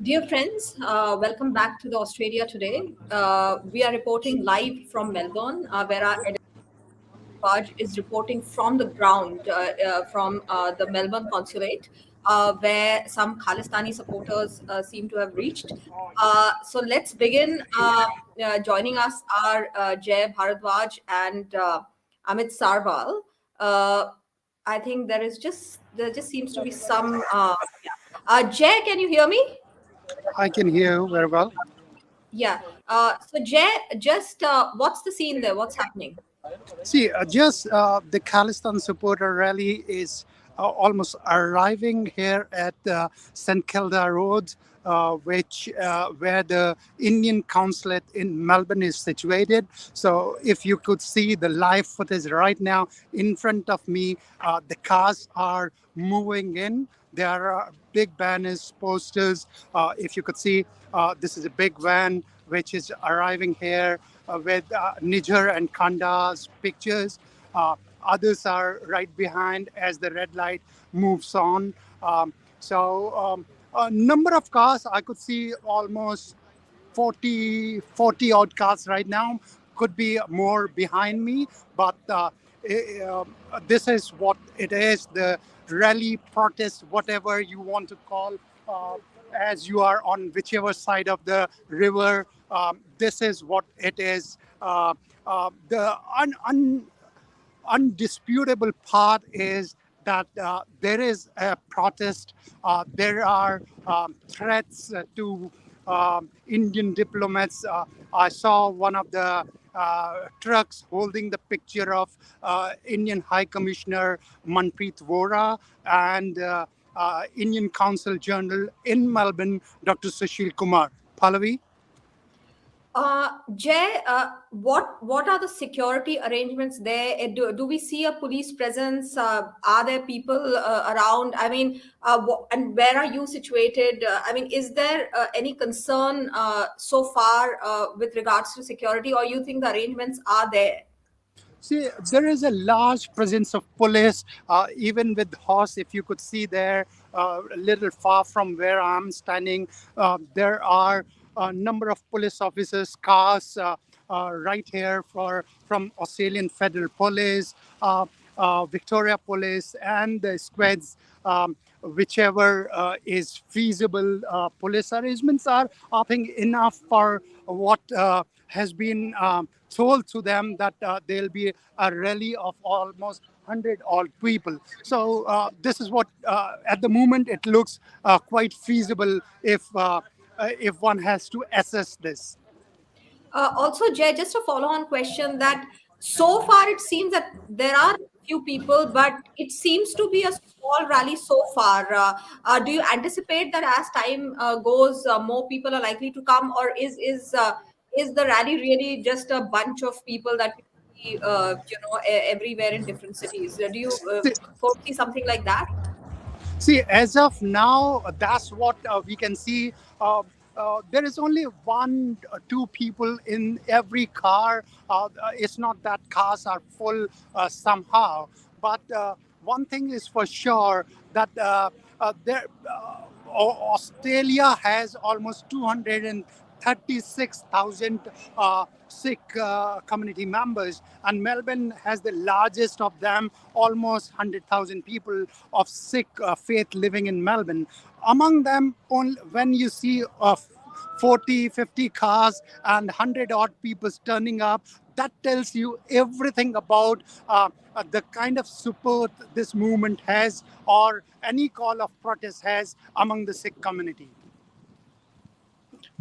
Dear friends, welcome back to the Australia Today. We are reporting live from Melbourne, where our editor Bharadwaj is reporting from the ground, from the Melbourne consulate, where some Khalistani supporters seem to have reached. So let's begin. Joining us are Jay Bharadwaj and Amit Sarwal. Uh, I think there just seems to be some. Jay, can you hear me? I can hear you very well. Yeah. So Jay, just what's the scene there? What's happening? See, just the Khalistan supporter rally is almost arriving here at St Kilda Road, which where the Indian consulate in Melbourne is situated. So, if you could see the live footage right now in front of me, the cars are moving in. There are big banners, posters. If you could see, this is a big van which is arriving here with Niger and Kanda's pictures. Others are right behind as the red light moves on. A number of cars, I could see almost 40 odd cars right now. Could be more behind me, but this is what it is, the rally, protest, whatever you want to call, uh, as you are on whichever side of the river. This is what it is. The undisputable part is that there is a protest. There are threats to Indian diplomats. I saw one of the trucks holding the picture of Indian High Commissioner Manpreet Vora and Indian Consul General in Melbourne, Dr. Sushil Kumar. Pallavi? Jay, what are the security arrangements there? Do we see a police presence? Are there people around? I mean, and where are you situated? I mean, is there any concern so far with regards to security, or you think the arrangements are there? See, there is a large presence of police, even with horse. If you could see there, a little far from where I'm standing, there are a number of police officers, cars right here from Australian Federal Police, Victoria Police, and the squads. Whichever is feasible, police arrangements are, I think, enough for what has been told to them, that there'll be a rally of almost 100 odd people. So this is what, at the moment, it looks quite feasible if one has to assess this. Also, Jay, just a follow-on question that so far it seems that there are few people, but it seems to be a small rally so far. Do you anticipate that as time goes, more people are likely to come, or is the rally really just a bunch of people that we see, everywhere in different cities? Do you foresee something like that? See, as of now, that's what we can see. There is only one, two people in every car. It's not that cars are full somehow, but one thing is for sure, that Australia has almost 236,000 Sikh community members, and Melbourne has the largest of them, almost 100,000 people of Sikh faith living in Melbourne. Among them, only when you see 40, 50 cars and 100 odd people turning up, that tells you everything about the kind of support this movement has, or any call of protest has, among the Sikh community.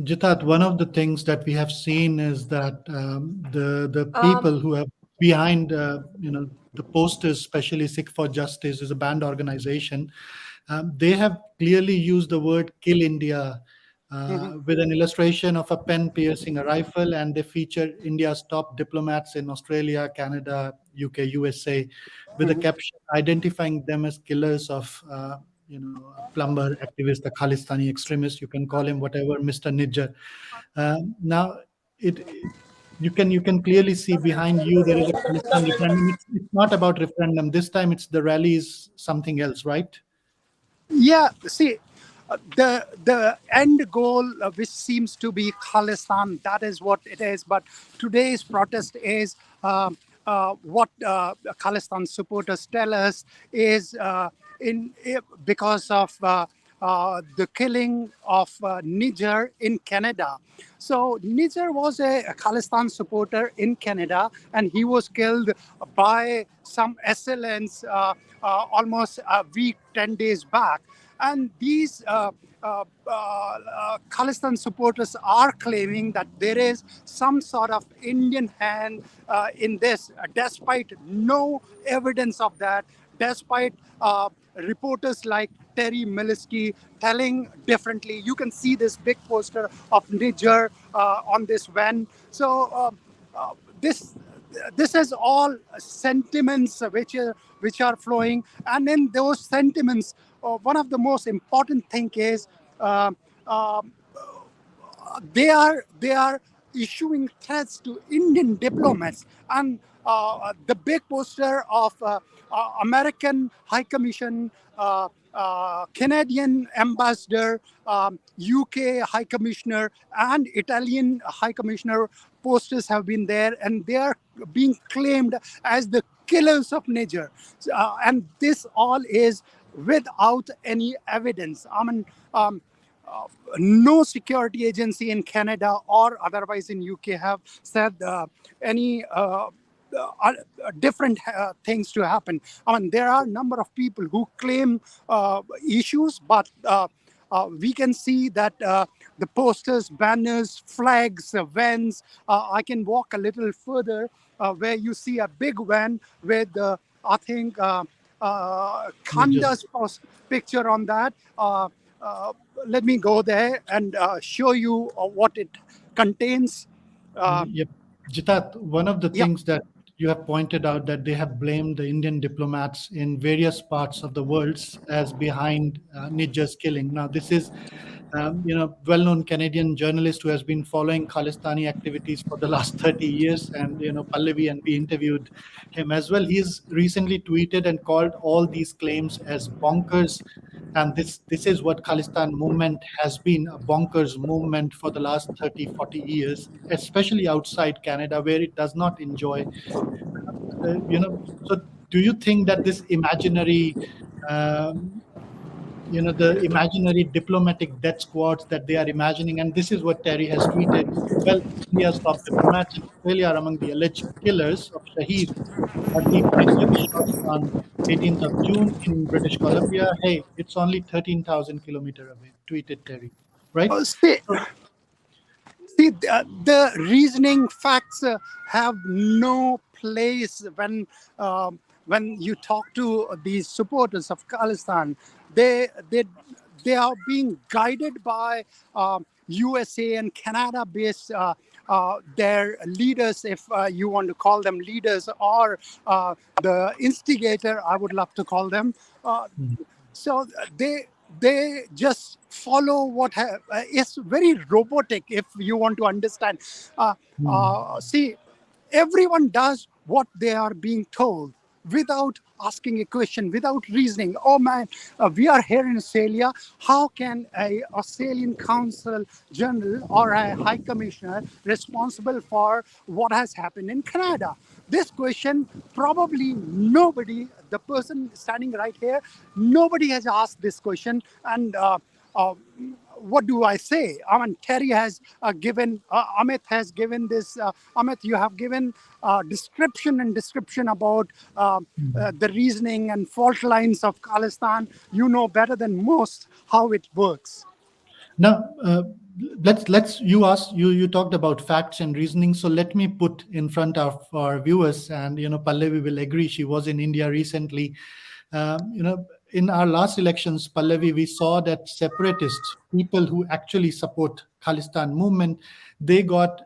Jitat, one of the things that we have seen is that the Um, people who are behind, the posters, especially Sikh for Justice, is a banned organization. They have clearly used the word "kill India" with an illustration of a pen piercing a rifle, and they feature India's top diplomats in Australia, Canada, UK, USA, with a caption identifying them as killers of. A plumber, activist, a Khalistani extremist, you can call him whatever, Mr. Nijjar. Now, it you can clearly see behind you there is a Khalistan referendum. It's not about referendum this time. It's the rally is something else, right? Yeah, see, the end goal, which seems to be Khalistan, that is what it is. But today's protest is what Khalistan supporters tell us is because of the killing of Niger in Canada. So Niger was a Khalistan supporter in Canada, and he was killed by some assailants almost a week, 10 days back. And these Khalistan supporters are claiming that there is some sort of Indian hand in this, despite no evidence of that, despite reporters like Terry Miliski telling differently. You can see this big poster of Niger on this van. So this this is all sentiments which are flowing, and in those sentiments, one of the most important thing is uh, uh, they are issuing threats to Indian diplomats, and the big poster of American High Commission, Canadian ambassador, UK High Commissioner, and Italian High Commissioner posters have been there, and they are being claimed as the killers of Niger, and this all is without any evidence. I mean. No security agency in Canada or otherwise in UK have said any different things to happen. I mean, there are a number of people who claim issues, but we can see that the posters, banners, flags, vans. I can walk a little further where you see a big van with, I think, Just Kanda's picture on that. Uh, Let me go there and show you what it contains. Uh, Yep. Jitat, one of the yeah. things that you have pointed out that they have blamed the Indian diplomats in various parts of the world as behind Niger's killing. Now, this is, well-known Canadian journalist who has been following Khalistani activities for the last 30 years, and Pallavi and we interviewed him as well. He's recently tweeted and called all these claims as bonkers, and this is what Khalistan movement has been, a bonkers movement for the last 30, 40 years, especially outside Canada where it does not enjoy so do you think that this imaginary um, the imaginary diplomatic death squads that they are imagining, and this is what Terry has tweeted, well, India's top diplomats in Australia are among the alleged killers of Shahid. Hardeep Niger was shot on 18th of June in British Columbia. Hey, it's only 13,000 kilometers away, tweeted Terry. Right? See, So, the reasoning facts have no place when you talk to these supporters of Khalistan. They are being guided by USA and Canada-based their leaders, if you want to call them leaders, or the instigator, I would love to call them. Uh, mm, so they just follow it's very robotic, if you want to understand. mm, See, everyone does what they are being told without asking a question, without reasoning. Oh man, we are here in Australia. How can a Australian consul general or a high commissioner responsible for what has happened in Canada? This question, probably nobody, the person standing right here, nobody has asked this question. And uh, what do I say? I mean, Terry has given, Amit has given this, Amit, you have given description about mm. the reasoning and fault lines of Khalistan. You know better than most how it works. Now, let's you talked about facts and reasoning. So let me put in front of our viewers, and Pallavi will agree. She was in India recently. In our last elections, Pallavi, we saw that separatists, people who actually support Khalistan movement, they got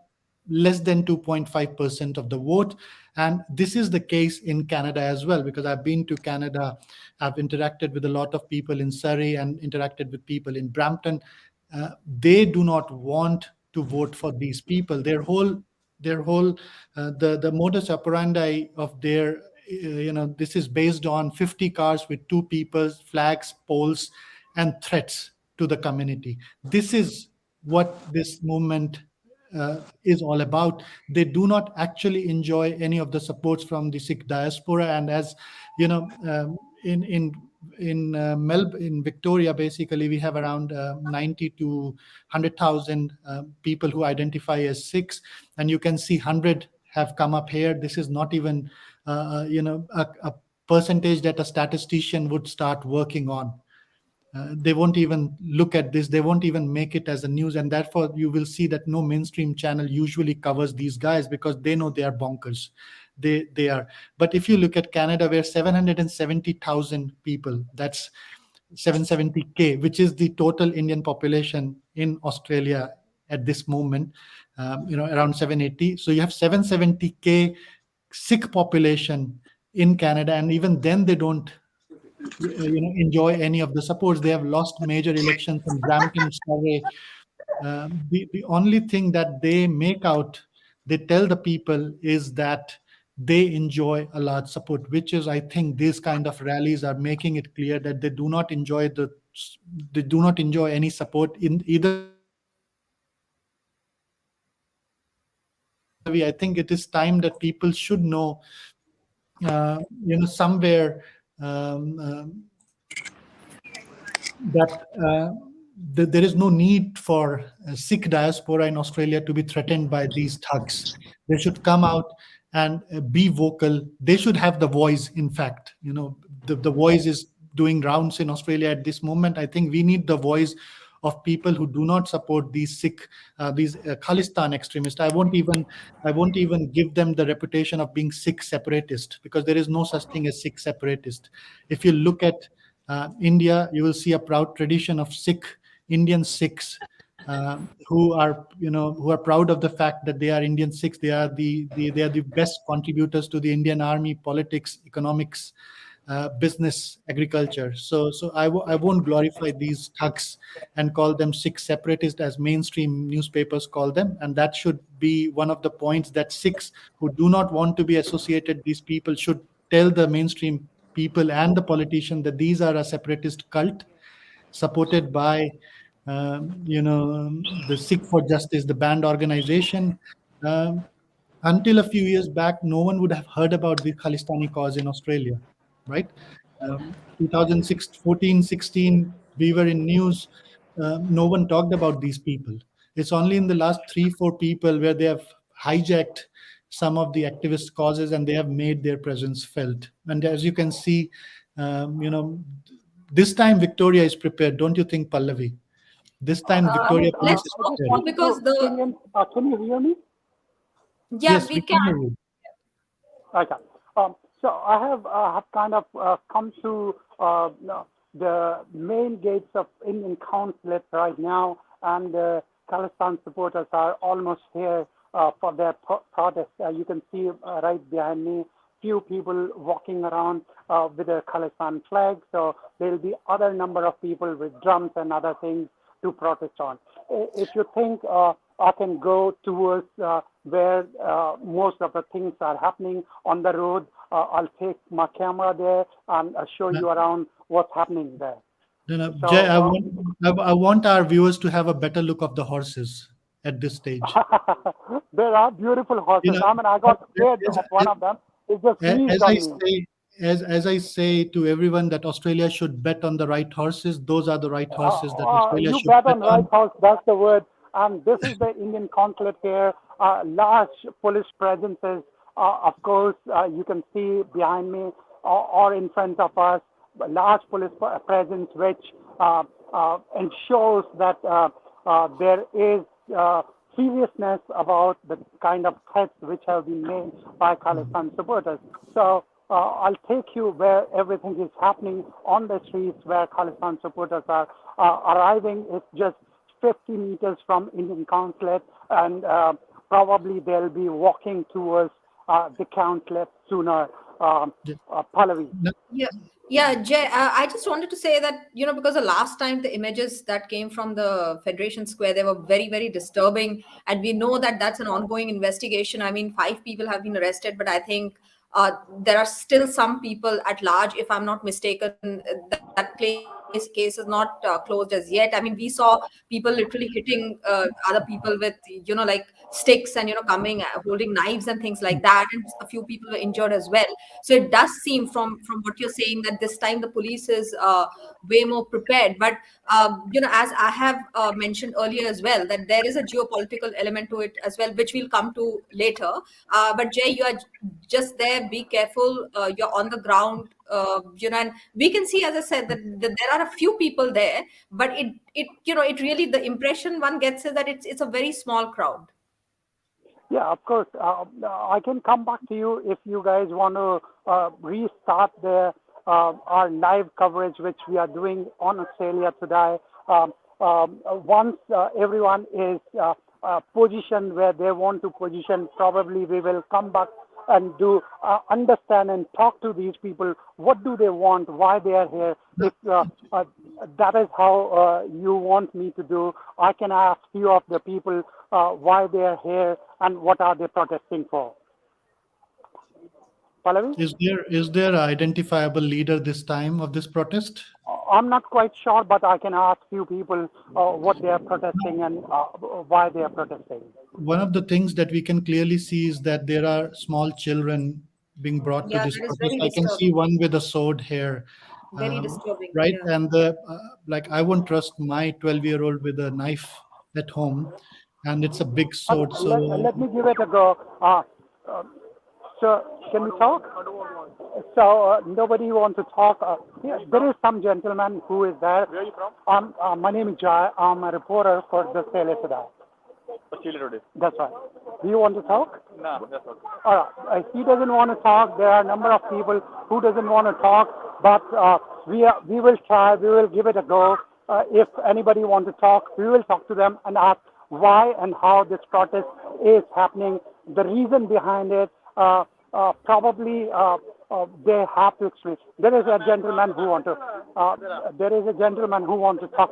less than 2.5% of the vote. And this is the case in Canada as well, because I've been to Canada. I've interacted with a lot of people in Surrey and interacted with people in Brampton. They do not want to vote for these people. Their whole the modus operandi of their this is based on 50 cars with two people, flags, poles, and threats to the community. This is what this movement is all about. They do not actually enjoy any of the supports from the Sikh diaspora, and as you know, in Victoria, basically we have around 90 to 100,000 people who identify as Sikhs, and you can see 100 have come up here. This is not even a percentage that a statistician would start working on. They won't even look at this. They won't even make it as a news, and therefore you will see that no mainstream channel usually covers these guys because they know they are bonkers. They are. But if you look at Canada, where 770,000 people, that's 770K, which is the total Indian population in Australia at this moment, around 780. So you have 770K Sikh population in Canada, and even then they don't enjoy any of the supports. They have lost major elections in Brampton, Surrey. The only thing that they make out, they tell the people, is that they enjoy a large support, which is, I think, these kind of rallies are making it clear that they do not enjoy any support in either the Pallavi or the Pallavi. I think it is time that people should know, somewhere, that there is no need for Sikh diaspora in Australia to be threatened by these thugs. They should come out and be vocal. They should have the voice. In fact, the voice is doing rounds in Australia at this moment. I think we need the voice of people who do not support these Sikh, these Khalistan extremists. I won't even give them the reputation of being Sikh separatist, because there is no such thing as Sikh separatist. If you look at India, you will see a proud tradition of Indian Sikhs, who are proud of the fact that they are Indian Sikhs. They are the best contributors to the Indian army, politics, economics, business, agriculture. So I won't glorify these thugs and call them Sikh separatists as mainstream newspapers call them. And that should be one of the points, that Sikhs who do not want to be associated, these people should tell the mainstream people and the politician that these are a separatist cult supported by the Sikh for Justice, the banned organization. Um, until a few years back, no one would have heard about the Khalistani cause in Australia, right? 2006, 14, 16, we were in news. No one talked about these people. It's only in the last 3, 4 people where they have hijacked some of the activist causes and they have made their presence felt. And as you can see, this time Victoria is prepared, don't you think, Pallavi? This time Victoria Police Let's is I hope just prepared. so, wanted because to the opinion. Can you hear me? yeah, Yes, we we can can. hear you. Okay. So I have kind of come to the main gates of Indian consulate right now, and Khalistan supporters are almost here for their protest. You can see right behind me few people walking around with a Khalistan flag. So there will be other number of people with drums and other things to protest on. If you think I can go towards where most of the things are happening on the road, I'll take my camera there and show No, you around what's happening there. no, no. Jay, So I want our viewers to have a better look of the horses at this stage. there are beautiful You horses. know, I mean, I got scared as, of one of them. It just sneezed as I on me. say, as I say to everyone that Australia should bet on the right horses, those are the right horses that Australia You should bet bet on right on. horse. That's the word. And this is the Indian consulate here. Large police presences. Of course, you can see behind me or in front of us, a large police presence, which ensures that there is seriousness about the kind of threats which have been made by Khalistan supporters. So I'll take you where everything is happening on the streets where Khalistan supporters are arriving. It's just 50 meters from Indian consulate, and probably they'll be walking towards the consulate sooner. Pallavi. No, Yeah, yeah, Jay. I just wanted to say that, because the last time the images that came from the Federation Square, they were very, very disturbing, and we know that that's an ongoing investigation. I mean, 5 people have been arrested, but I think There are still some people at large. If I'm not mistaken, that case is not closed as yet. I mean, we saw people literally hitting other people with, like sticks, and coming holding knives and things like that, and a few people were injured as well. So it does seem from what you're saying that this time the police is way more prepared. But as I have mentioned earlier as well, that there is a geopolitical element to it as well, which we'll come to later. But Jay, you are just there. Be careful. You're on the ground. And we can see, as I said, that there are a few people there, but it really, the impression one gets is that it's a very small crowd. Yeah, of course. I can come back to you if you guys want to restart our live coverage, which we are doing on Australia today. Once everyone is positioned where they want to position, probably we will come back and do understand and talk to these people. What do they want? Why they are here? If that is how you want me to do, I can ask few of the people why they are here and what are they protesting for. Pallavi? Is there an identifiable leader this time of this protest? I'm not quite sure, but I can ask few people what they are protesting and why they are protesting. One of the things that we can clearly see is that there are small children being brought to Yeah, this that is protest. very I can see disturbing. one with a sword here, Very disturbing. right? Yeah. And like I won't trust my 12-year-old with a knife at home, and it's a big sword. So Let me give it a go. Uh, so, can we talk? So, nobody wants to talk. Yeah, there is some gentleman who is there. Where are you from? My name is Jai. I'm a reporter for the Australia today. Australia today. That's right. Do you want to talk? No, that's okay. All right. He doesn't want to talk. There are a number of people who doesn't want to talk, but we will try. We will give it a go. If anybody wants to talk, we will talk to them and ask why and how this protest is happening, the reason behind it. Probably they have to explain. There is a gentleman who want to. Talk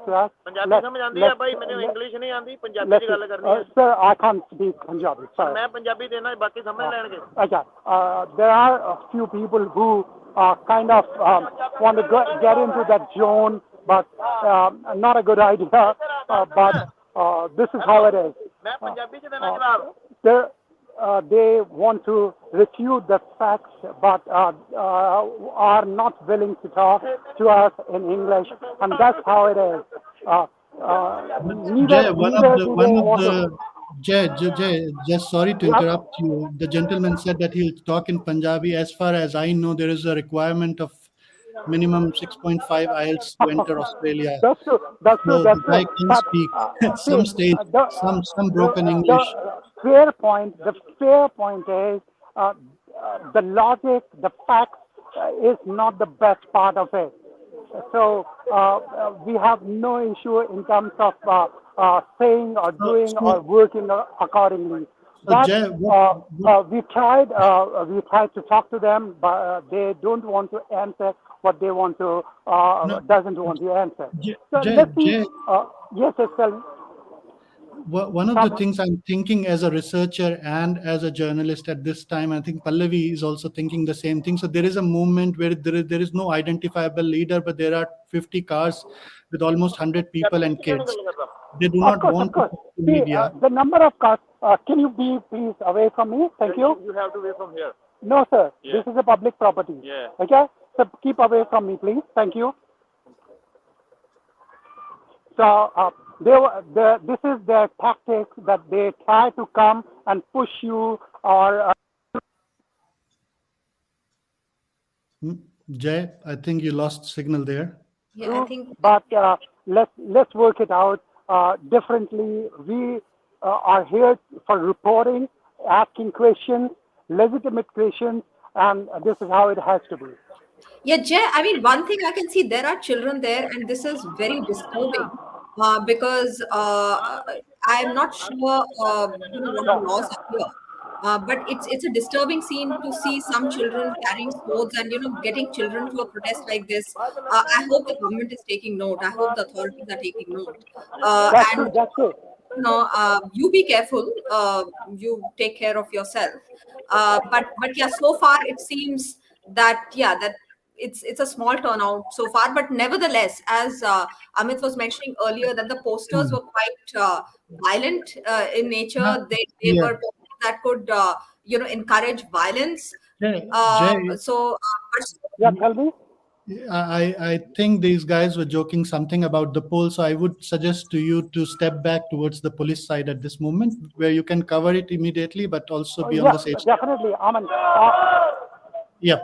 to us. Punjabi समझ आती है भाई मैंने English नहीं आती पंजाबी च गल करनी है Sir, I can't speak Punjabi. Sorry. मैं पंजाबी देना बाकी समझ लेंगे Okay. There are a few people who kind of want to get into that zone, but not a good idea. But this is how it is. मैं पंजाबी च देना जवाब They want to refute the facts, but are not willing to talk to us in English, and that's how it is. Jay, one of Neither the do one they of want the to. Jay, just sorry to interrupt you. The gentleman said that he'll talk in Punjabi. As far as I know, there is a requirement of minimum 6.5 IELTS to enter Australia. That's true. That's true. So That's the true. guy can But speak see, some stage, some broken English. the fair point. The fair point is the logic, the facts is not the best part of it. So we have no issue in terms of saying or doing or working accordingly. But Jay, we tried to talk to them, but they don't want to answer what they want to no, doesn't want to answer. So Jay, let's see. Jay, Yes, Estelle. one of the things I'm thinking as a researcher and as a journalist at this time, I think Pallavi is also thinking the same thing. So there is a movement where there is no identifiable leader, but there are 50 cars with almost 100 people and kids. They do Of not course, want of to course. talk to See, media. the number of cars. Can you be please away from me? Thank you. you have to wait from here No, sir. Yeah. This is a public property. Yeah. Okay. So keep away from me, please. Thank you. So this is their tactics that they try to come and push you or. Jay, I think you lost signal there. Yeah, I think. But let's work it out differently. We are here for reporting, asking questions, legitimate questions, and this is how it has to be. Yeah, Jay, I mean, one thing I can see, there are children there, and this is very disturbing because I am not sure, what the laws are here. But it's a disturbing scene to see some children carrying swords and getting children to a protest like this. I hope the government is taking note. I hope the authorities are taking note. That's true. And That's true. you be careful. You take care of yourself. But yeah, so far it seems that that it's a small turnout so far. But nevertheless, as Amit was mentioning earlier, that the posters Hmm. were quite violent in Now, nature. They yeah, were posters that could encourage violence. Jay, Yeah, tell me. I think these guys were joking something about the poll, so I would suggest to you to step back towards the police side at this moment, where you can cover it immediately, but also be on Yeah, the safe side. definitely. Yep.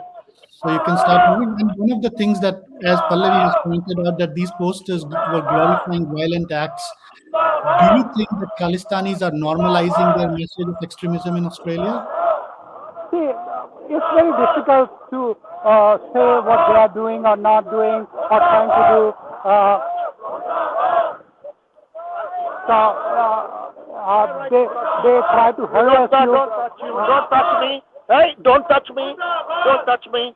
So you can start moving. And one of the things that, as Pallavi has pointed out, that these posters were glorifying violent acts. Do you think that Khalistanis are normalizing their message of extremism in Australia? see, it's very difficult to say what they are doing or not doing or trying to do. They try to harass you. Don't touch you. Don't touch me. Hey, don't touch me. Don't touch me.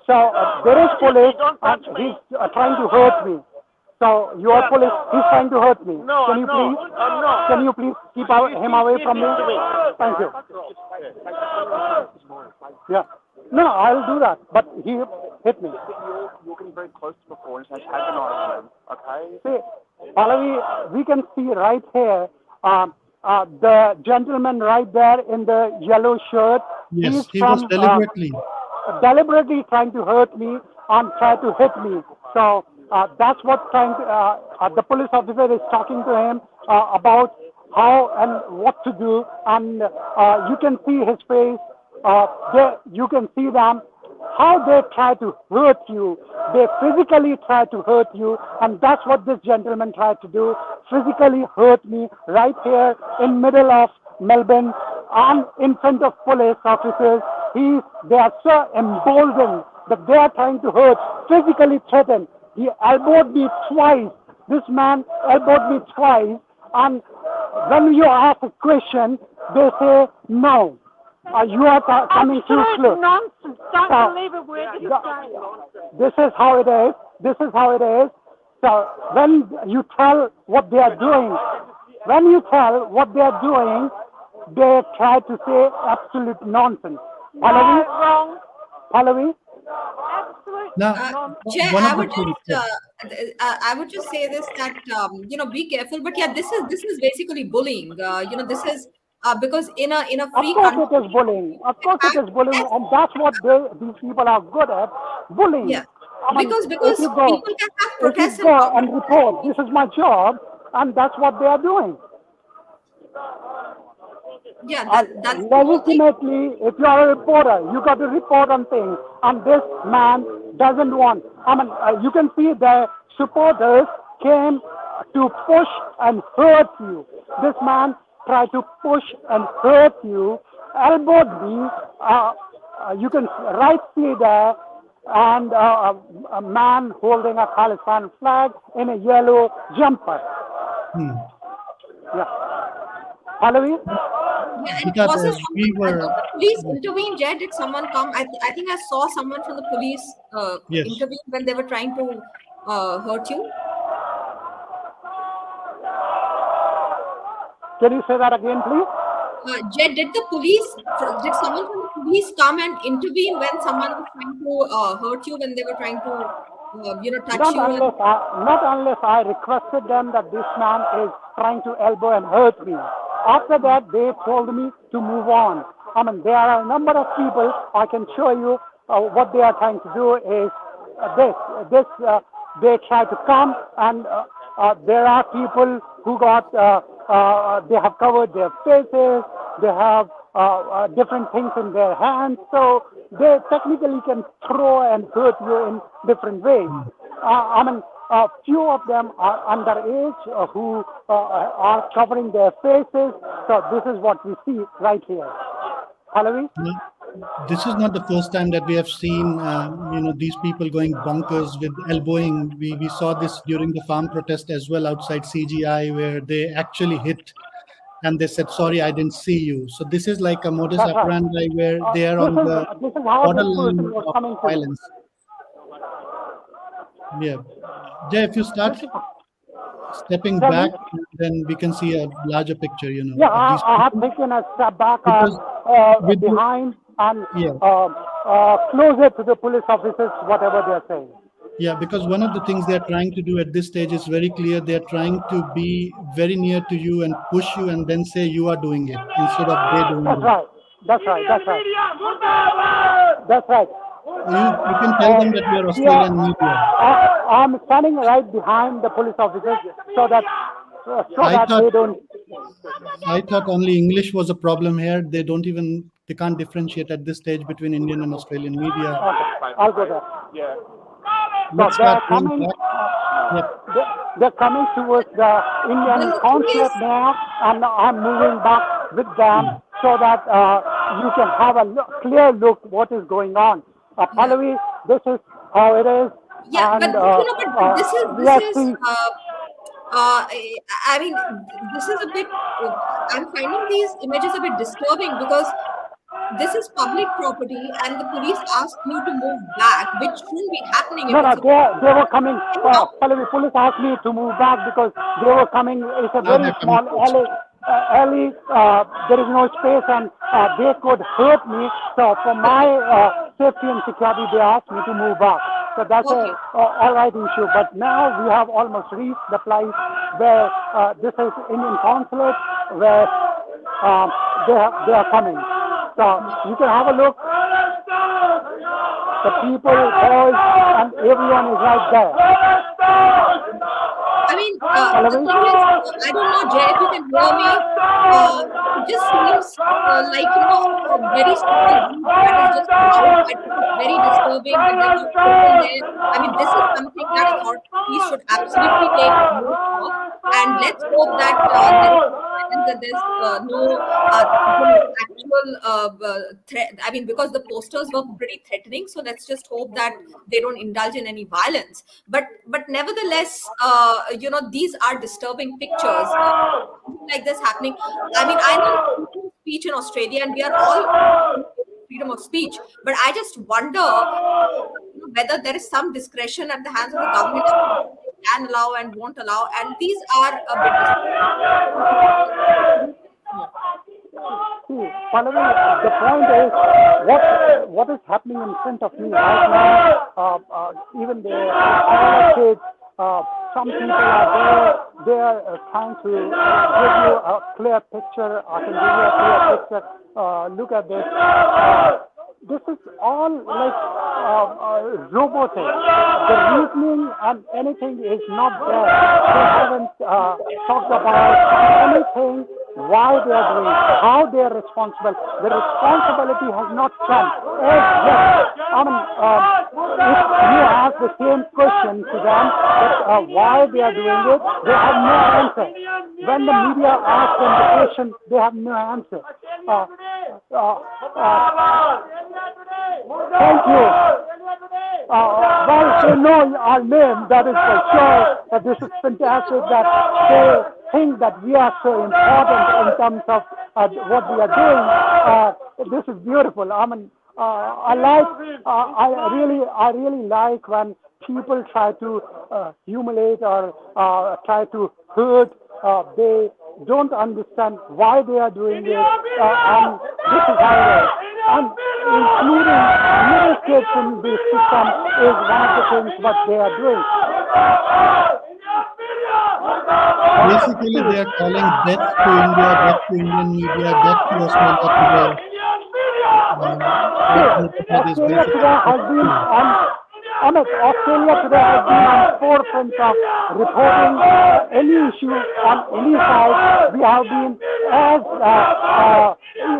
So there is police Don't and touch me. he's trying to hurt me. So you are police, he's trying to hurt me. No, Can you no, please? no. Can you please keep him away from me? To me. Thank you. Yeah. No, I'll do that. But he hit me. You're getting very close to the phone and antagonizing them, okay? See, Pallavi, we can see right here the gentleman right there in the yellow shirt. Yes, He's he was from deliberately. trying to hurt me and try to hit me. So that's what the police officer is talking to him about how and what to do, and you can see his face. You can see them how they try to hurt you. They physically try to hurt you, and that's what this gentleman tried to do. Physically hurt me right here in middle of Melbourne and in front of police officers. They are so emboldened that they are trying to hurt, physically threaten. He elbowed me twice. This man elbowed me twice, and when you ask a question, they say no. You are coming too close. Nonsense. Don't So, believe a word you the- say. this is how it is. This is how it is. So when you tell what they are doing, they try to say absolute nonsense. Pallavi, Wrong. Pallavi, Absolute Now, nonsense. Jay, one I of the would things. just say this, that be careful. But yeah, this is basically bullying. This is because in a of free course country, it is bullying. Of in course it fact, is bullying, and that's what these people are good at, bullying. yeah, I mean, because people can have if you protests and go public and report, this is my job, and that's what they are doing. yeah, that's the whole thing. Legitimately, if you are a reporter, you got to report on things, and this man doesn't want. I mean, you can see the supporters came to push and hurt you. This man tried to push and hurt you, elbowed me. You can right see there, and a man holding a Khalistan flag in a yellow jumper. Hmm. Yeah, Pallavi. Yeah, and Because was there we someone? were, Did the police intervene? Jed, did someone come? I think I saw someone from the police yes, intervene when they were trying to hurt you. Can you say that again, please? Jed, did someone from the police come and intervene when someone was trying to hurt you, when they were trying to, touch Not you? And unless I requested them that this man is trying to elbow and hurt me. After that, they told me to move on. I mean, there are a number of people. I can show you what they are trying to do is they try to come, and there are people who they have covered their faces, they have different things in their hands, so they technically can throw and hurt you in different ways. I mean, few of them are underage who are covering their faces, so this is what we see right here. Pallavi? no, this is not the first time that we have seen, these people going bonkers with elbowing. We saw this during the farm protest as well outside CGI, where they actually hit and they said, "Sorry, I didn't see you." So this is like a modus That's right. operandi where they are This on is the this is how this person borderline was of coming to me. violence. Yeah, Jay, if you start stepping Tell back, me. then we can see a larger picture. Yeah, Of these I have people. taken a step back Because with the- behind and Yeah. closer to the police officers, whatever they're saying. Yeah, because one of the things they're trying to do at this stage is very clear. They're trying to be very near to you and push you and then say you are doing it instead of they doing That's it. right. That's right. That's right. That's right. You can tell them that you're Australian media. I'm standing right behind the police officers so that I thought they don't. I thought only English was a problem here. They can't differentiate at this stage between Indian and Australian media. Okay, I'll go there. Yeah. Let's So they're start going coming. back. Yep. They're coming towards the Indian consulate now, and I'm moving back with them so that you can have a clear look what is going on. Pallavi, this is how it is. Yeah, and, but this we are is seeing- I mean, this is a bit. I'm finding these images a bit disturbing because this is public property, and the police ask you to move back, which shouldn't be happening. If No, it's they were coming. Pallavi, police asked me to move back because they were coming. It's a Now very they're coming small closer. alley. There is no space, and they could hurt me. So for my safety and security, they asked me to move back. So that's Okay. a all right issue. But now we have almost reached the place where this is Indian consulate, where they are coming. So you can have a look. The people, boys, and everyone is right there. I mean, the thing is, I don't know, Jay, if you can hear me. It just seems like, a very small group that is just loud. I think it's very disturbing that there are children there. I mean, this is something that authorities should absolutely take note of. And let's hope that there is silence, that there's no actual threat. I mean, because the posters were pretty threatening, so let's just hope that they don't indulge in any violence. But nevertheless, these are disturbing pictures. Something like this happening. I mean, I know freedom of speech in Australia, and we are all freedom of speech. But I just wonder whether there is some discretion at the hands of the government as to what they can allow and won't allow. And these are a bit disturbing. See, Pallavi, the point is what is happening in front of me right now. Even the kids, some people are there. They are trying to give you a clear picture. I can give you a clear picture. Look at this. This is all like robotic. The reasoning and anything is not there. They haven't talked about anything, why they are doing, how they are responsible. The responsibility has not come as yet. I mean, if you ask the same question to them, that, why they are doing it, they have no answer. When the media asks them the question, they have no answer. Thank you. Well, they know our name, that is for sure. That this is fantastic that they think that we are so important in terms of what we are doing. This is beautiful. I mean, I really like when people try to humiliate or try to hurt. They don't understand why they are doing it, and this is how it is. And including little kids in this system is one of the things what they are doing. Basically, they are calling death to India, death to Indian media, death to Australia today. Australia today has been Australia today has been on forefront of reporting any issue on any side. We have been as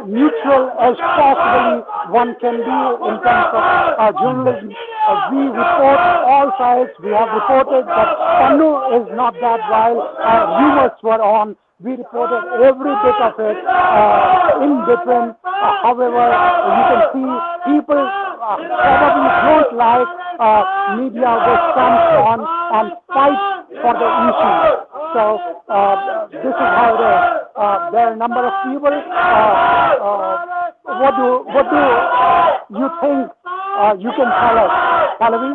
neutral as possibly one can be in terms of journalism. We report all sides. We have reported that Pannu is not that while rumors were on. We reported every bit of it in between. However, you can see people probably don't like media which comes on and fight for the issue. So this is how it is. There are a number of people. What do you think you can tell us, Pallavi?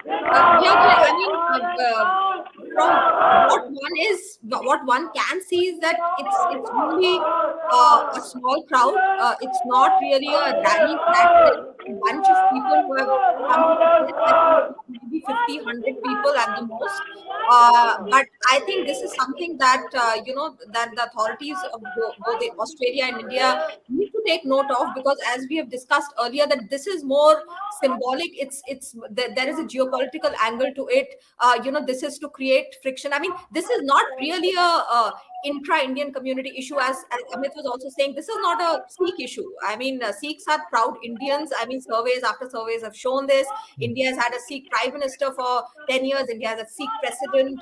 Yeah, I mean, from what one is what one can see is that it's really a small crowd. It's not really a rally that sense. A bunch of people who have come to protest. I think maybe 50, 100 people at the most. But I think this is something that that the authorities of both in Australia and India need to take note of, because as we have discussed earlier, that this is more symbolic. There is a geopolitical angle to it. This is to create friction. I mean, this is not really a intra-Indian community issue, as Amit was also saying. This is not a Sikh issue. I mean, Sikhs are proud Indians. I mean, surveys after surveys have shown this. India has had a Sikh prime minister for 10 years. India has a Sikh president.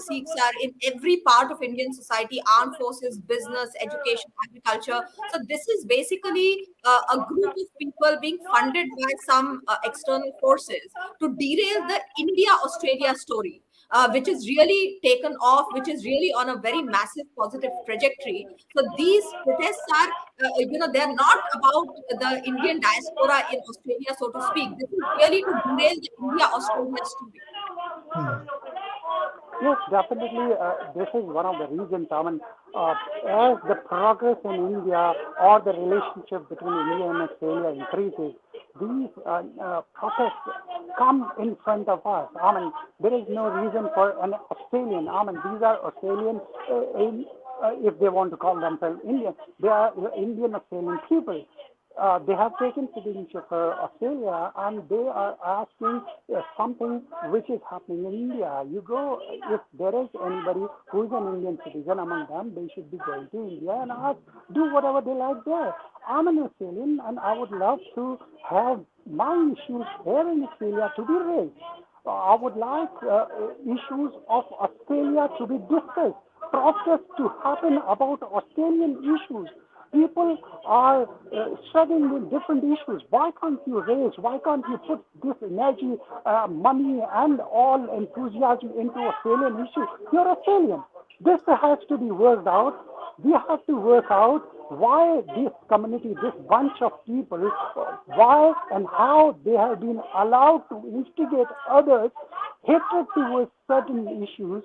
Sikhs are in every part of Indian society: armed forces, business, education, agriculture. So this is basically a group of people being funded by some external forces to derail the India-Australia story, which is really taken off, which is really on a very massive positive trajectory. So these protests are, they're not about the Indian diaspora in Australia, so to speak. This is really to derail the India-Australia story. Yes, definitely. This is one of the reasons. I mean, as the progress in India or the relationship between India and Australia increases, these protests come in front of us. I mean, there is no reason for an Australian. I mean, these are Australian, if they want to call themselves Indian, they are Indian Australian people. They have taken citizenship for Australia, and they are asking something which is happening in India. You go, if there is anybody who is an Indian citizen among them, they should be going to India and ask, do whatever they like there. I'm an Australian, and I would love to have my issues here in Australia to be raised. I would like issues of Australia to be discussed, protests to happen about Australian issues. People are struggling with different issues. Why can't you raise? Why can't you put this energy, money, and all enthusiasm into Australian issues? You're Australian. This has to be worked out. We have to work out why this community, this bunch of people, why and how they have been allowed to instigate others hatred towards certain issues,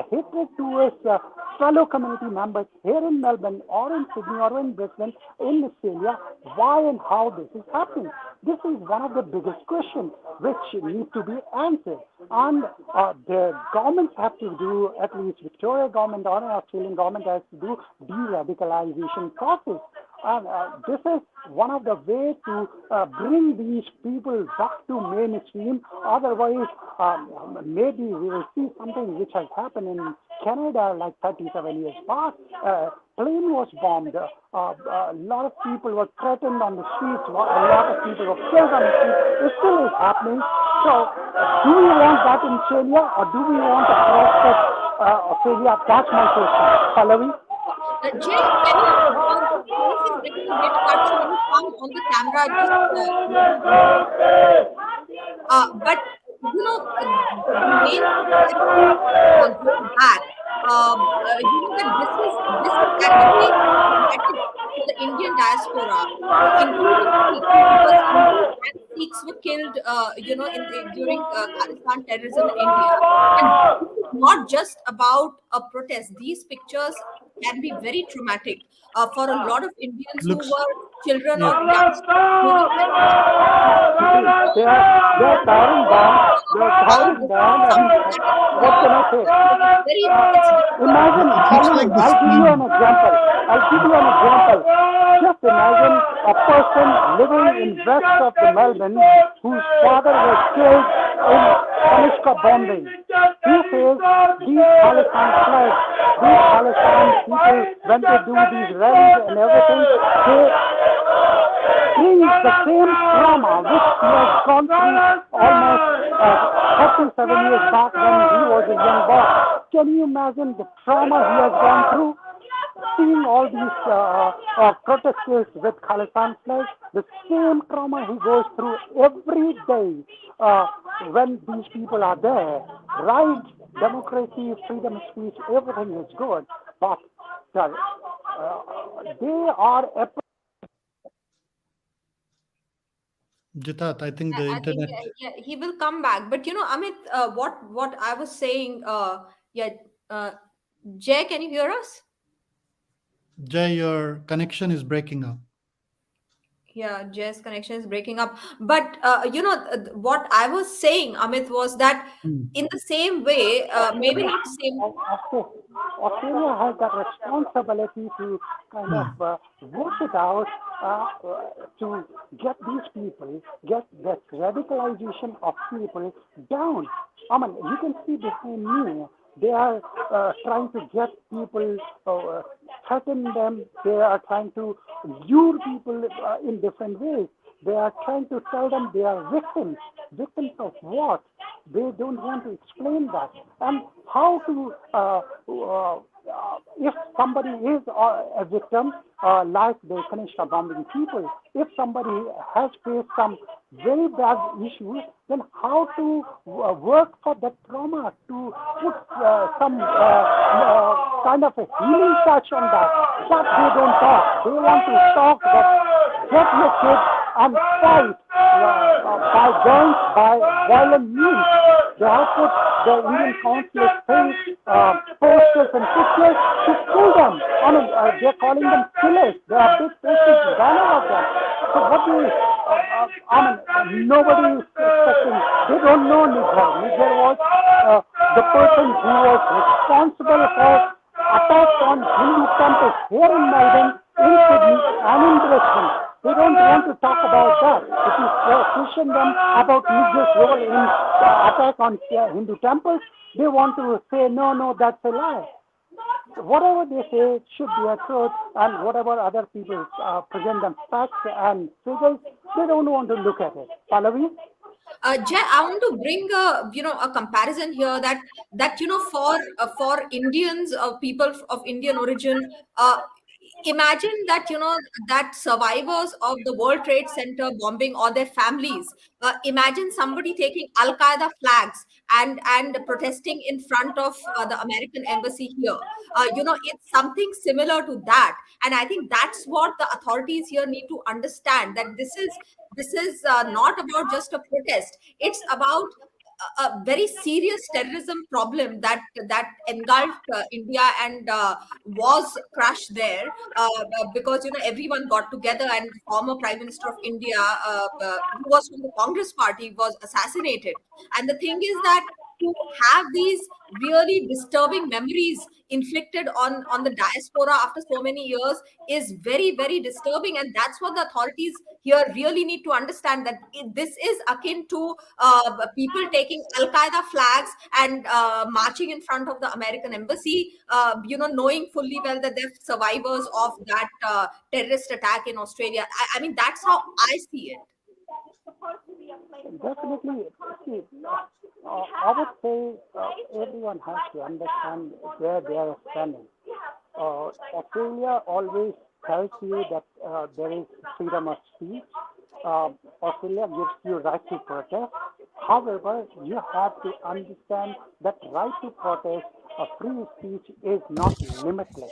hatred towards fellow community members here in Melbourne or in Sydney or in Brisbane, in Australia. Why and how this is happening? This is one of the biggest questions which need to be answered. And the governments have to do, at least Victoria government or an Australian government has to do de-radicalization process. And this is one of the ways to bring these people back to mainstream. Otherwise, maybe we will see something which has happened in Canada like 37 years back. Plane was bombed. A lot of people were threatened on the streets. A lot of people were killed on the streets. It still is happening. So, do we want that in Australia, or do we want to protect Australia? That's my question. Pallavi? Jay, can you, the voice is getting a bit cut, so when you come on the camera, just but the main thing that go back, that this is actually traumatic for the Indian diaspora, including Sikhs, because Hindus and Sikhs were killed, during Khalistan terrorism in India, and this is not just about a protest. These pictures can be very traumatic for a lot of Indians who Looks, were children yeah. or youngsters during that time. They're firing down. They're firing down. And what can I say? It's Imagine, Looks like the I'll give you scene. an example. Just imagine a person living in west of the Melbourne whose father was killed in Kanishka bombing. He says these Khalistan flags, these Khalistan people, when they do these rallies and everything, they bring the same trauma which he has gone through almost 37 years back when he was a young boy. Can you imagine the trauma he has gone through? Seeing all these protesters with Khalistan flags, the same trauma he goes through every day when these people are there. Right, democracy, freedom of speech, everything is good, but they are Jitat, I think the I think internet. he will come back. But Amit, what I was saying, yeah, uh, Jay, can you hear us? Jay, your connection is breaking up. Yeah, Jay's connection is breaking up. But what I was saying, Amit, was that Hmm. in the same way, maybe not the same. Of course, Australia has that responsibility to kind of Hmm. work it out to get these people, get the radicalization of people down. I mean, you can see behind me, they are trying to get people, threaten them. They are trying to lure people in different ways. They are trying to tell them they are victims. Victims of what? They don't want to explain that. And how to, if somebody is a victim, like the Khalistan bombing people, if somebody has faced some very bad issues, then how to work for that trauma, to put some kind of a healing touch on that. But they don't talk. They want to talk that get your kids and fight by guns, by violent means. They have put the Indian consulate things, posters and pictures to kill them. I mean, they're calling them killers. There are big posters, banner of them. So what do you, I mean, nobody is expecting, they don't know Niger. Niger was the person who was responsible for attacks on Hindu temples here in Melbourne, in Sydney, and in Brisbane. They don't want to talk about that. If you question them about Niger's role in attack on Hindu temples, they want to say, no, no, that's a lie. Whatever they say should be a truth, and whatever other people present them facts and figures, they don't want to look at it. Pallavi? Jay, I want to bring a comparison here that for Indians, people of Indian origin, imagine that that survivors of the World Trade Center bombing or their families, imagine somebody taking Al Qaeda flags and protesting in front of the American embassy here. It's something similar to that, and I think that's what the authorities here need to understand, that this is not about just a protest. It's about a very serious terrorism problem that engulfed India and was crushed there, because everyone got together and former Prime Minister of India, who was from the Congress Party, was assassinated. And the thing is that to have these really disturbing memories inflicted on the diaspora after so many years is very, very disturbing, and that's what the authorities here really need to understand, that this is akin to people taking Al Qaeda flags and marching in front of the American embassy, knowing fully well that they're survivors of that terrorist attack in Australia. I mean, that's how I see it. Definitely. See, I would say everyone has to understand where they are standing. Australia always tells you that there is freedom of speech. Australia gives you right to protest. However, you have to understand that right to protest, free speech is not limitless.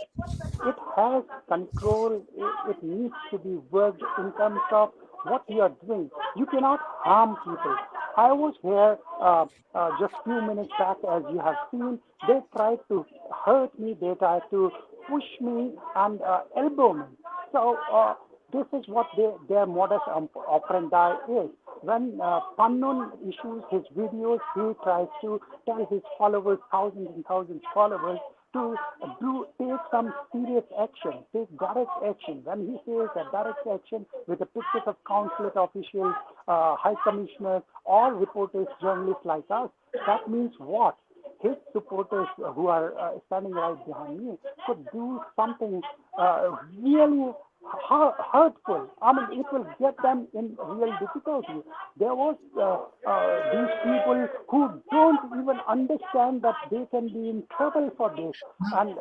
It has control. It needs to be worked in terms of what you are doing. You cannot harm people. I was here just few minutes back, as you have seen. They tried to hurt me. They tried to push me and elbow me. So this is what their modus operandi is. When Pannun issues his videos, he tries to tell his followers, thousands and thousands of followers, to take some serious action, take direct action. When he says that direct action with the pictures of consulate officials, high commissioners, or reporters, journalists like us, that means what? His supporters who are standing right behind me could do something really hurtful. I mean, it will get them in real difficulty. There was these people who don't even understand that they can be in trouble for this. And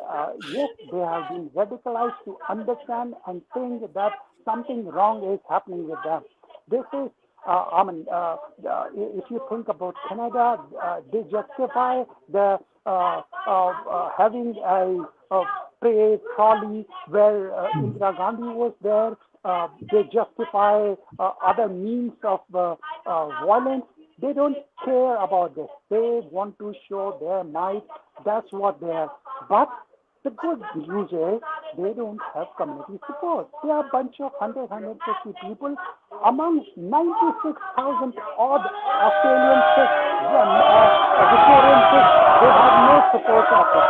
yes, they have been radicalized to understand and think that something wrong is happening with them. This is if you think about Canada, they justify the having a praise trolley where Indira Gandhi was there. They justify other means of violence. They don't care about this. They want to show their might. That's what they are. But the good news is they don't have community support. They are a bunch of 150 people among 96,000 odd Australian Sikhs and Victorian Sikhs. They have no support of it.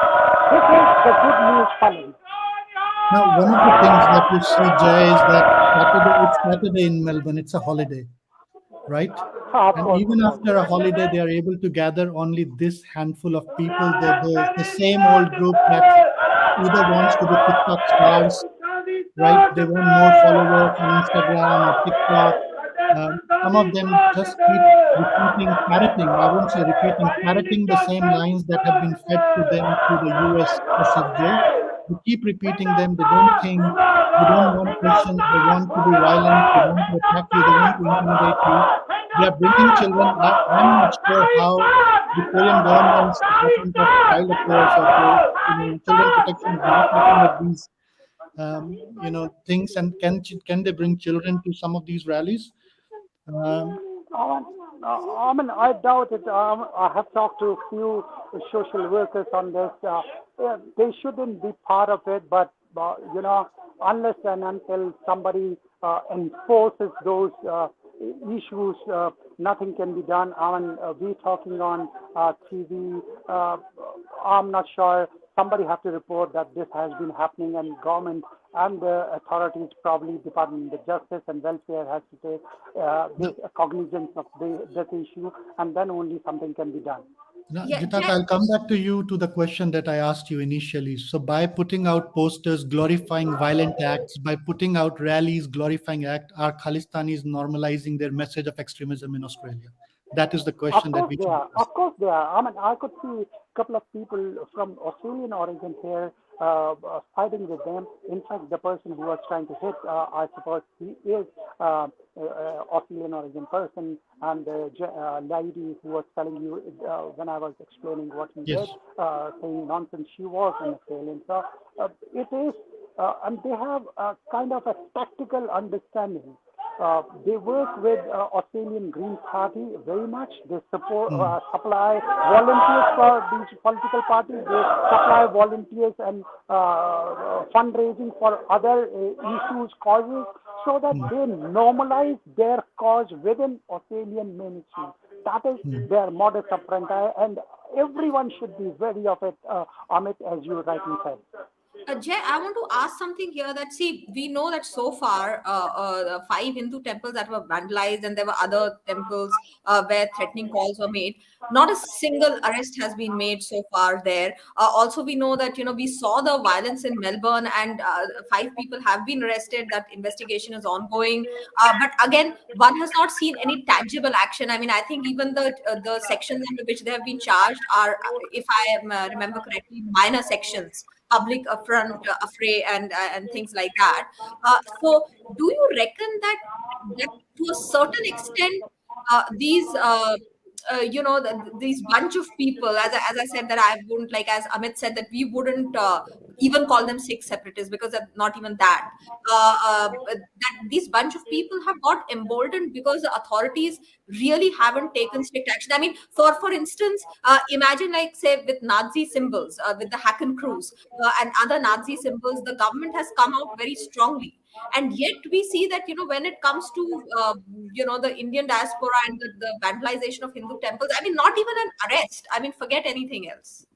This is the good news, Pallavi. Now, one of the things that you see, Jay, is that it's Saturday in Melbourne. It's a holiday, right? Of And course, even of course. after a holiday, they are able to gather only this handful of people. The same old group that either wants to be TikTok stars, right? They want more followers on Instagram or TikTok. Some of them just keep repeating, parroting, I won't say repeating, parroting the same lines that have been fed to them through the US SFJ. They keep repeating them. They don't think, they don't want questions. They want to be violent. They want to attack you. They want to intimidate you. They are bringing children. I'm not sure how Victorian government's Department of Child Affairs or the children protection is not looking at these things, and can they bring children to some of these rallies? Um, I doubt it. I have talked to a few social workers on this. They shouldn't be part of it, but unless and until somebody enforces those issues, nothing can be done. We talking on TV. I'm not sure. Somebody have to report that this has been happening, and government and the authorities, probably Department of Justice and Welfare, has to take cognizance of this issue, and then only something can be done. now, Yeah, Jitat, Jay. I'll come back to you to the question that I asked you initially. So, by putting out posters glorifying violent acts, by putting out rallies glorifying act, are Khalistanis normalizing their message of extremism in Australia? That is the Of question that course we they should are. ask. Of course they are. I could see a couple of people from Australian origin here fighting with them. In fact, the person who was trying to hit, I suppose he is Australian origin person, and the lady who was telling you when I was explaining what he did, Yes. saying nonsense, she was an Australian. So it is, and they have a kind of a tactical understanding. They work with Australian Green Party very much. They supply volunteers for these political parties. They supply volunteers and fundraising for other issues, causes, so that they normalize their cause within Australian mainstream. That is their modus operandi, and everyone should be wary of it, Amit, as you rightly said. Jay, I want to ask something here. That, see, we know that so far, the 5 Hindu temples that were vandalized, and there were other temples where threatening calls were made. Not a single arrest has been made so far there. Also, we know that we saw the violence in Melbourne, and 5 people have been arrested. That investigation is ongoing. But again, one has not seen any tangible action. I mean, I think even the sections under which they have been charged are, if I remember correctly, minor sections, public affront, affray, and things like that. So, do you reckon that to a certain extent, these these bunch of people, as I said, that I wouldn't, like, as Amit said, that we wouldn't even call them Sikh separatists, because they're not even that. That these bunch of people have got emboldened because the authorities really haven't taken strict action. I mean, for instance, imagine, like, say, with Nazi symbols, with the Hacken Crews and other Nazi symbols, the government has come out very strongly. And yet we see that, when it comes to the Indian diaspora and the vandalization of Hindu temples, I mean, not even an arrest. I mean, forget anything else.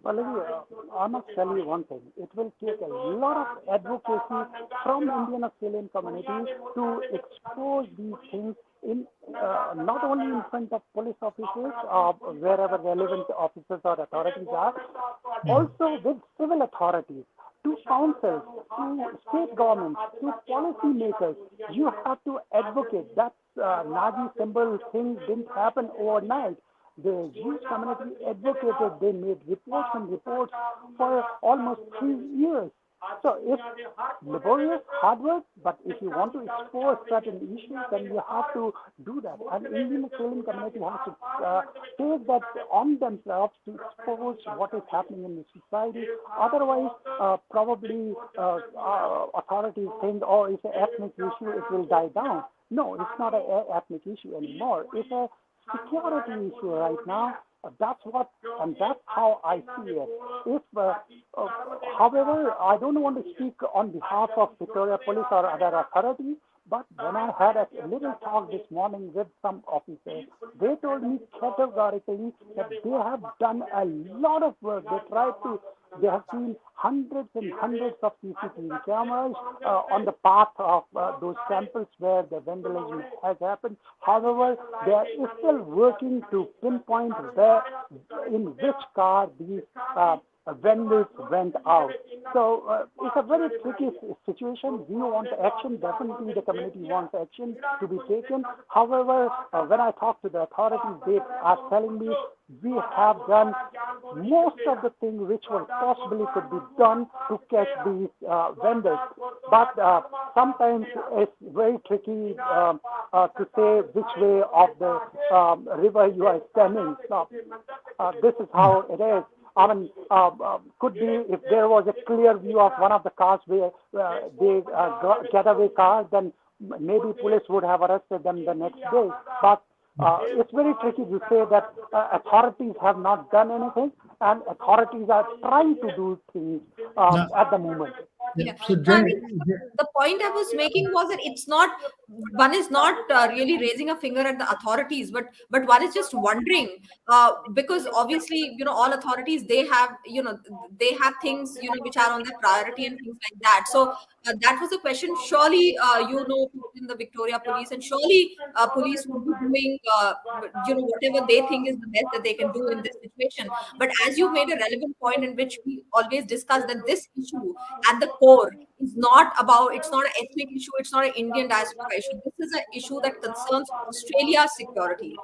Well, I must tell you one thing. It will take a lot of advocacy from Indian Australian community to expose these things in not only in front of police officers, wherever relevant officers or authorities are, also with civil authorities, to councils, to state governments, to policy makers. You have to advocate. That Nazi symbol thing didn't happen overnight. The Jewish community advocated. They made reports and reports for almost 3 years. So it's laborious, hard work, but if you want to expose certain issues, then you have to do that. And Indian Australian community has to take that on themselves to expose what is happening in the society. Otherwise, probably authorities think, oh, it's an ethnic issue, it will die down. no, it's not an ethnic issue anymore. It's a security issue right now. That's what, and that's how I see it. If, however, I don't want to speak on behalf of Victoria Police or other authorities, but when I had a little talk this morning with some officers, they told me categorically that they have done a lot of work. They have seen hundreds and hundreds of CCTV cameras on the path of those temples where the vandalism has happened. However, they are still working to pinpoint where, in which car these vendors went out. So it's a very tricky situation. We want action. Definitely the community wants action to be taken. However, when I talk to the authorities, they are telling me we have done most of the things which were possibly could be done to catch these vendors. But sometimes it's very tricky to say which way of the river you are standing. So this is how it is. I mean, could be if there was a clear view of one of the cars where they getaway cars, then maybe police would have arrested them the next day. But it's very tricky to say that authorities have not done anything and authorities are trying to do things at the moment. Yeah. So No, I mean, the point I was making was that it's not, one is not really raising a finger at the authorities, but one is just wondering, because obviously, all authorities, they have, they have things, which are on their priority and things like that. So that was the question. Surely, people in the Victoria Police, and surely police would be doing, whatever they think is the best that they can do in this situation. But as you made a relevant point in which we always discuss, that this issue at the core is not about, it's not an ethnic issue, it's not an Indian diaspora issue. This is an issue that concerns Australia's security.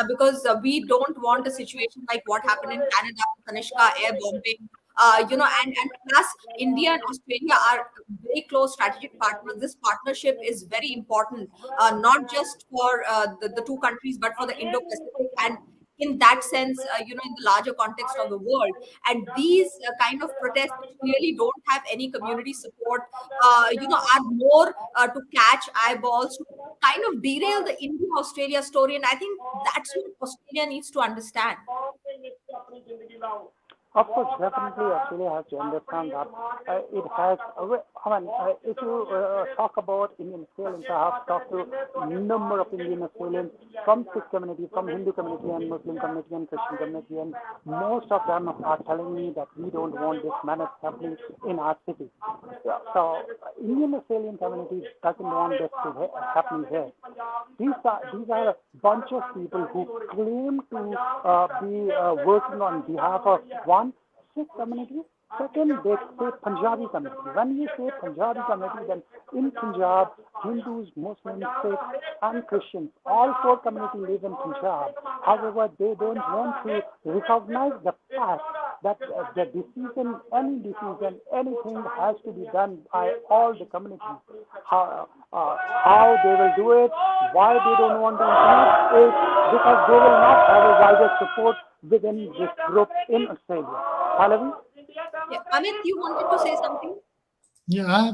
Because we don't want a situation like what happened in Canada, Kanishka air bombing, and plus India and Australia are very close strategic partners. This partnership is very important, not just for the two countries, but for the Indo-Pacific, and in that sense, in the larger context of the world. And these kind of protests, which clearly don't have any community support, are more to catch eyeballs, to kind of derail the India-Australia story. And I think that's what Australia needs to understand. Of course, definitely Australia has to understand that it has, if you talk about Indian Australians, I have talked to a number of Indian Australians from Sikh community, from Hindu community and Muslim community and Christian community, and most of them are telling me that we don't want this menace happening in our city. So Indian Australian community doesn't want this to happen here. These are a bunch of people who claim to be working on behalf of one, Sikh community. Second, they say Punjabi community. When you say Punjabi community, then in Punjab, Hindus, Muslims, Sikhs, and Christians, all four communities live in Punjab. However, they don't want to recognize the fact that the decision, anything has to be done by all the communities. How they will do it, why they don't want to include it, because they will not have a wider support within this group in Australia. Pallavi? Yeah. Amit, you wanted to say something? yeah,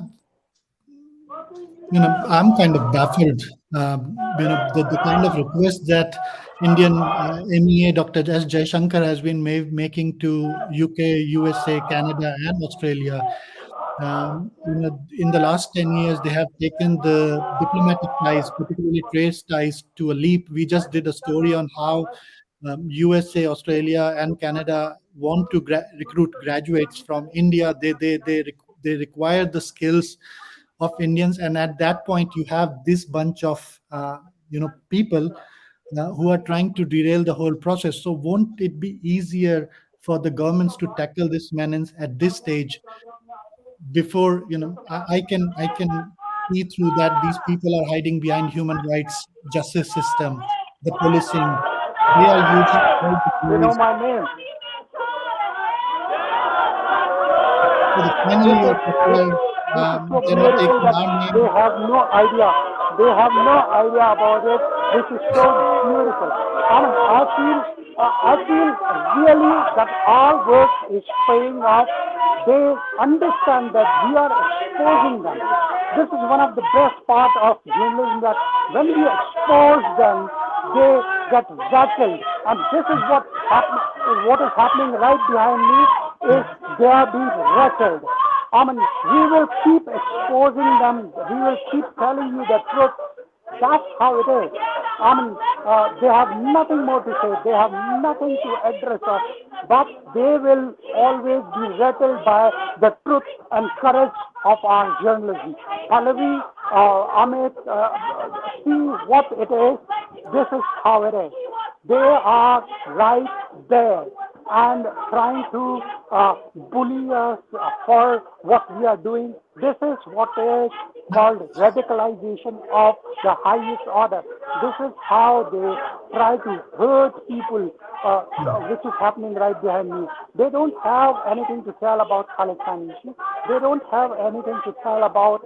I'm kind of baffled. The kind of request that Indian MEA Dr. S. Jaishankar has been making to UK, USA, Canada, and Australia. In the last 10 years, they have taken the diplomatic ties, particularly trade ties, to a leap. We just did a story on how USA, Australia, and Canada want to recruit graduates from India. They require the skills of Indians, and at that point, you have this bunch of people who are trying to derail the whole process. So, won't it be easier for the governments to tackle this menace at this stage? Before I can see through that these people are hiding behind human rights, justice system, the policing. They are using all the You know tools. my name. So the final This year, is so they're not beautiful taking that our they name. have no idea. They have no idea about it. This is so beautiful. I feel really that our work is paying off. They understand that we are exposing them. This is one of the best part of journalism, that when we expose them, they get rattled. And this is what is happening right behind me is they are being rattled. I mean, we will keep exposing them. We will keep telling you the truth. That's how it is. I mean, they have nothing more to say. They have nothing to address us. But they will always be rattled by the truth and courage of our journalism. Pallavi, Amit, see what it is. This is how it is. They are right there and trying to bully us for what we are doing. This is what is called radicalization of the highest order. This is how they try to hurt people, which is happening right behind me. They don't have anything to tell about Khalistan issue. They don't have anything to tell about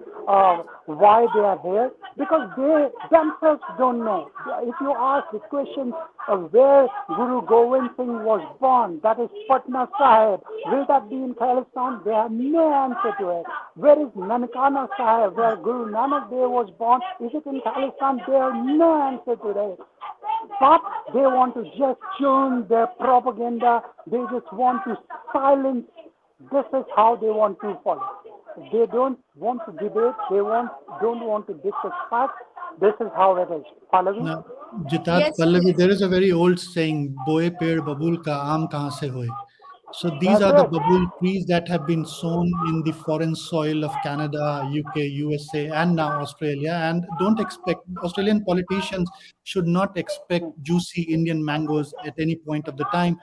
why they are there, because they themselves don't know. If you ask the question of where Guru Gobind Singh was born, that is Patna Sahib, will that be in Khalistan? They have no answer to it. Where is Nankana Sahib, where Guru Nanak Dev was born? Is it in Khalistan? They have no answer to that. But they want to just tune their propaganda. They just want to silence. This is how they want to follow. They don't want to debate. They don't want to discuss facts. This is how it is. Pallavi? Now, Jitat, Yes, Pallavi, there is a very old saying, "Boye ped babul ka aam kahan se hoye." So these That's are the it. babul trees that have been sown in the foreign soil of Canada, UK, USA, and now Australia. And don't expect, Australian politicians should not expect juicy Indian mangoes at any point of the time.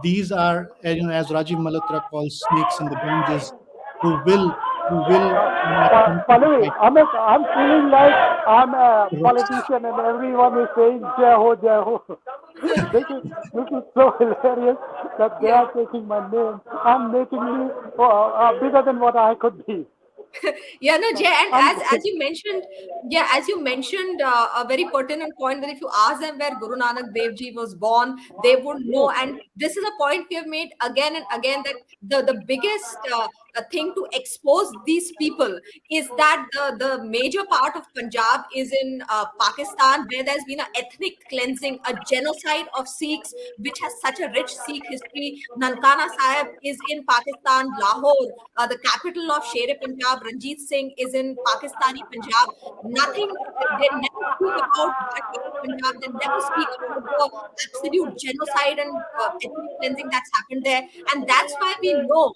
These are, as Rajiv Malhotra calls, snakes in the Ganges, who will at some point Pallavi, fight. Amit, I'm feeling like I'm a Correct. politician and everyone is saying Jai Ho, Jai Ho. This is so hilarious that they yeah. are taking my name and making me bigger than what I could be. Yeah, no, Jay, and And as you mentioned, yeah, as you mentioned, a very pertinent point that if you ask them where Guru Nanak Dev Ji was born, they would know. yes, And this is a point we have made again and again, that the biggest thing to expose these people is that the major part of Punjab is in Pakistan, where there's been an ethnic cleansing, a genocide of Sikhs, which has such a rich Sikh history. Nankana Sahib is in Pakistan, Lahore, the capital of Sher Punjab, Ranjit Singh is in Pakistani Punjab. Nothing, they never speak about that part of Punjab. They never speak about the absolute genocide and ethnic cleansing that's happened there. And that's why we know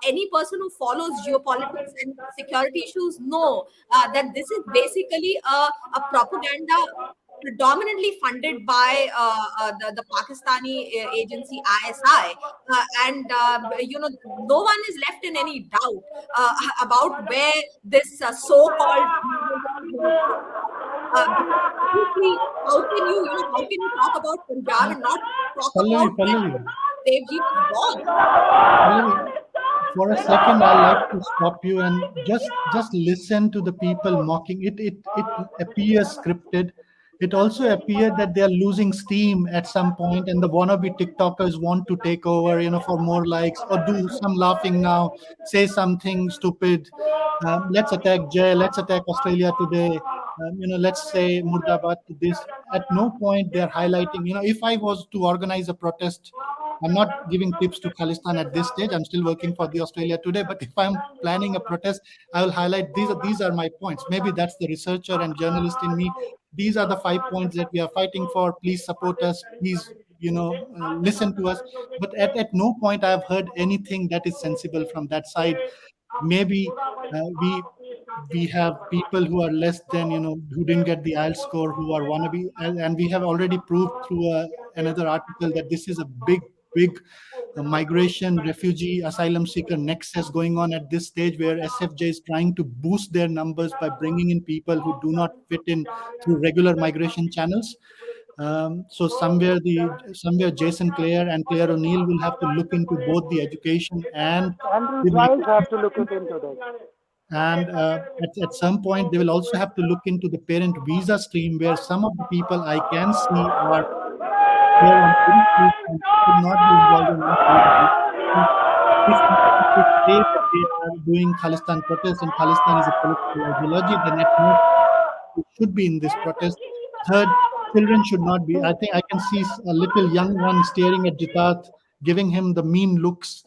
any person who follows geopolitics and security issues know that this is basically a propaganda predominantly funded by the Pakistani agency ISI, and no one is left in any doubt about where this so-called movement is going to take us. Because obviously, how can you talk about Punjab Now, and not talk Pallavi, about where Pallavi, Devji was born? Pallavi, for a second, I'd like to stop you and just listen to the people mocking it. It appears scripted. It also appeared that they are losing steam at some point, and the wannabe TikTokers want to take over, for more likes or do some laughing now, say something stupid. Let's attack Jay. Let's attack Australia today. Let's say Murdabad to this. At no point they're highlighting. If I was to organize a protest, I'm not giving tips to Khalistan at this stage. I'm still working for the Australia Today. But if I'm planning a protest, I will highlight these are my points. Maybe that's the researcher and journalist in me. These are the 5 points that we are fighting for. Please support us. Please, listen to us. But at no point I have heard anything that is sensible from that side. Maybe we have people who are less than, who didn't get the IELTS score, who are wannabe, and we have already proved through another article that this is a big migration, refugee, asylum seeker nexus going on at this stage, where SFJ is trying to boost their numbers by bringing in people who do not fit in through regular migration channels. So somewhere Jason Clare and Claire O'Neill will have to look into both the education and Andrew the Drives migration. have to look it into this. And at some point, they will also have to look into the parent visa stream, where some of the people I can see are here on parent visa and should not be involved in any politics. If they say that they are doing Khalistan protests and Khalistan is a political ideology, then at no should be in this protest. Third, children should not be. I think I can see a little young one staring at Jitat, giving him the mean looks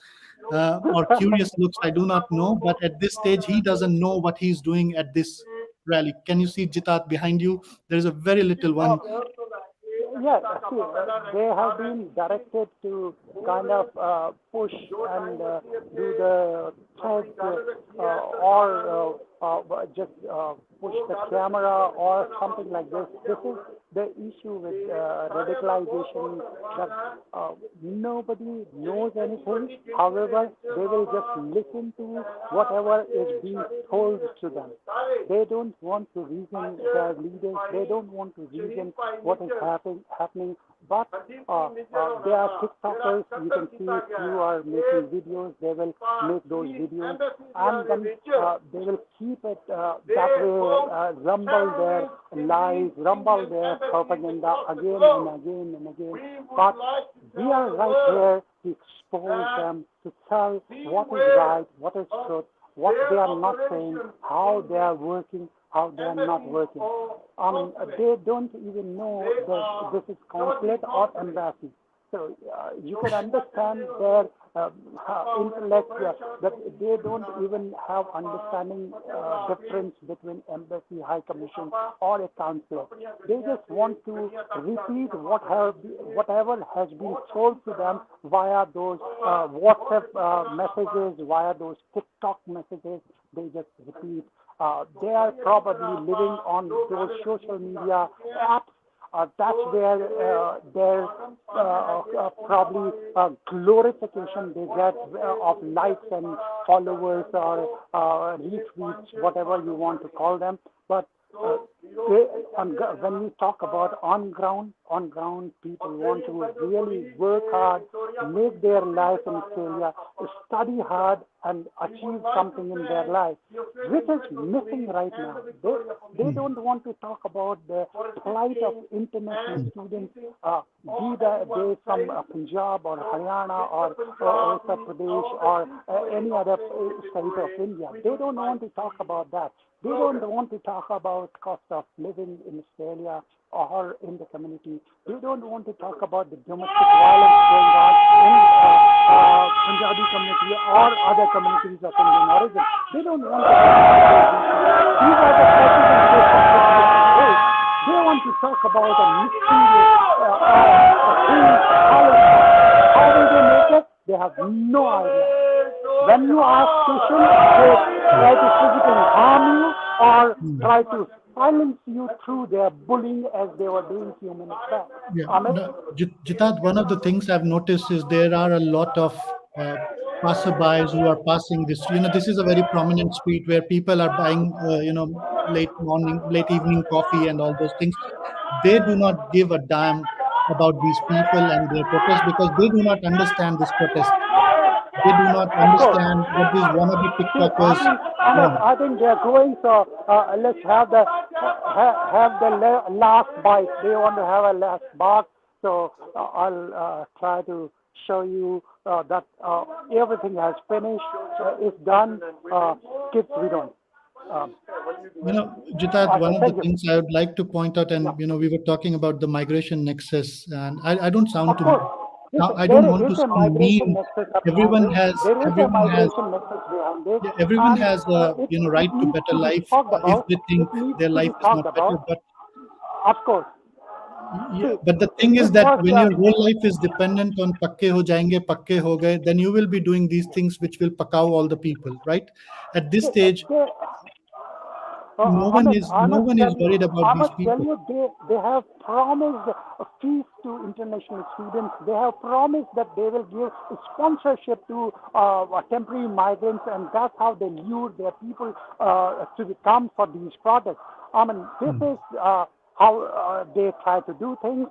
or curious looks. I do not know, but at this stage, he doesn't know what he's doing at this rally. Can you see Jitat behind you? There is a very little one. Yeah, see, they have been directed to kind of push and do the test or just push the camera or something like this. This is the issue with radicalization, that nobody knows anything. However, they will just listen to whatever is being told to them. They don't want to reason their leaders. They don't want to reason what is happening. But they are TikTokers. You can see if you are making videos, they will make those videos, and then they will keep it that way, rumble their lies, rumble their propaganda again and again and again. But we are right here to expose them, to tell what is right, what is truth, what they are not saying, how they are working, how they are not working. They don't even know that this is consulate or embassy. So you can understand their intellect, that they don't even have understanding difference between embassy, high commission, or a consulate. They just want to repeat whatever has been told to them via those WhatsApp messages, via those TikTok messages. They just repeat. They are probably living on those social media apps. That's where their probably glorification they get of likes and followers or retweets, whatever you want to call them. But when we talk about on ground, people want to really work hard, make their life in Australia, study hard, and achieve something in their life, which is missing right now. They don't want to talk about the plight of international students, be they from Punjab or Haryana or Uttar Pradesh or any other state of India. They don't want to talk about that. They don't want to talk about cost of living in Australia or in the community. They don't want to talk about the domestic violence going on in Punjabi community or other communities of Indian origin. They don't want to talk about those issues. These are the questions and statements. They want to talk about a mysterious thing, how will they make it? They have no idea. When you ask questions, they try to physically harm you or try to silence you through their bullying as they were doing a few minutes back. Yeah, no, Jitat, one of the things I've noticed is there are a lot of passerbys who are passing this. This is a very prominent street where people are buying, late morning, late evening coffee and all those things. They do not give a damn about these people and their protest because they do not understand this protest. They do not understand what these wannabe TikTokers want. I think they're going, so let's have the last bite. They want to have a last bite, so I'll try to show you that everything has finished. It's done. Kids, we don't. Jitat, one of the things I would like to point out, and we were talking about the migration nexus, and I don't sound to. Now, I don't want to sound mean. Everyone has a right to better life if they think their life is not better. But of course. Yeah, but the thing is that when your whole life is dependent on pakke ho jayenge, pakke ho gaye, then you will be doing these things which will pakao all the people, right? At this stage, no one is worried about these people. They have promised fees to international students. They have promised that they will give sponsorship to temporary migrants, and that's how they lure their people to come for these projects. This is how they try to do things.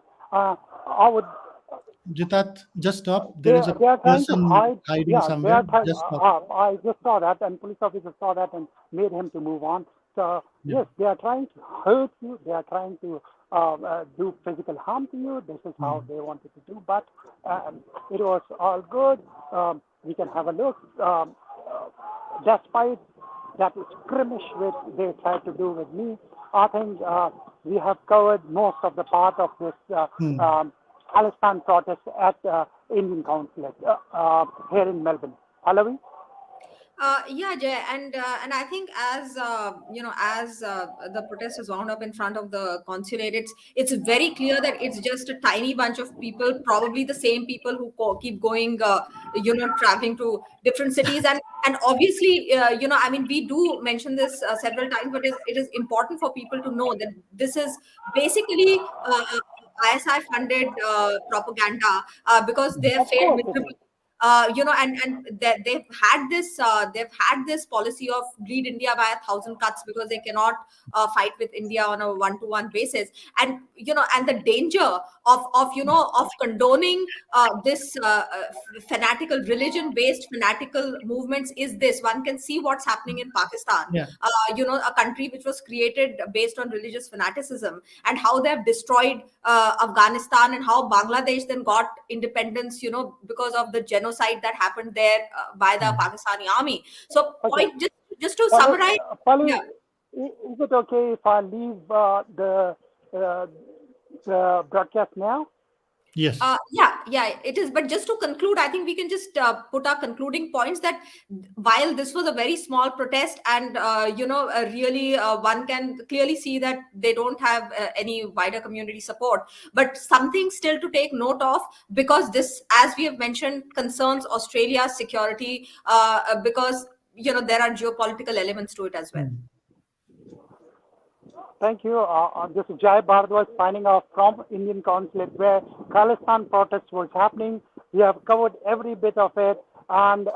Jitat, just stop. There is a person hiding somewhere. Just stop. I just saw that, and police officer saw that and made him to move on. So yes, they are trying to hurt you. They are trying to do physical harm to you. This is how they wanted to do. But it was all good. We can have a look. Despite that skirmish which they tried to do with me, I think we have covered most of the part of this Khalistan protest at Indian consulate here in Melbourne. Pallavi? Yeah, Jay, and I think as the protest is wound up in front of the consulate, it's very clear that it's just a tiny bunch of people, probably the same people who keep going, traveling to different cities, and obviously, I mean, we do mention this several times, but it is important for people to know that this is basically ISI funded propaganda because they have Of failed course it is. miserably. They've had this policy of bleed India by 1,000 cuts because they cannot fight with India on a one-to-one basis, and and the danger of condoning this fanatical religion-based fanatical movements is this. One can see what's happening in Pakistan, Yeah. a country which was created based on religious fanaticism, and how they've destroyed Afghanistan, and how Bangladesh then got independence, because of the genocide that happened there by the Pakistani army. So, Okay. just to summarize, Pallavi, yeah. is it okay if I leave the broadcast now? Yes. Yeah, it is. But just to conclude, I think we can just put our concluding points that while this was a very small protest, and really one can clearly see that they don't have any wider community support, but something still to take note of, because this, as we have mentioned, concerns Australia's security, because there are geopolitical elements to it as well. Thank you. This is Jai Bharadwaj signing off from Indian consulate where Khalistan protest was happening. We have covered every bit of it, and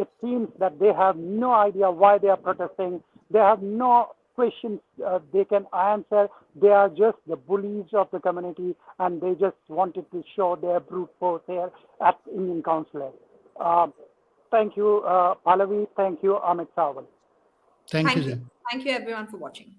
it seems that they have no idea why they are protesting. They have no questions they can answer. They are just the bullies of the community, and they just wanted to show their brute force here at Indian consulate. Thank you, Pallavi. Thank you, Amit Sawant. Thank you, Thank you. Jay. Thank you, everyone, for watching.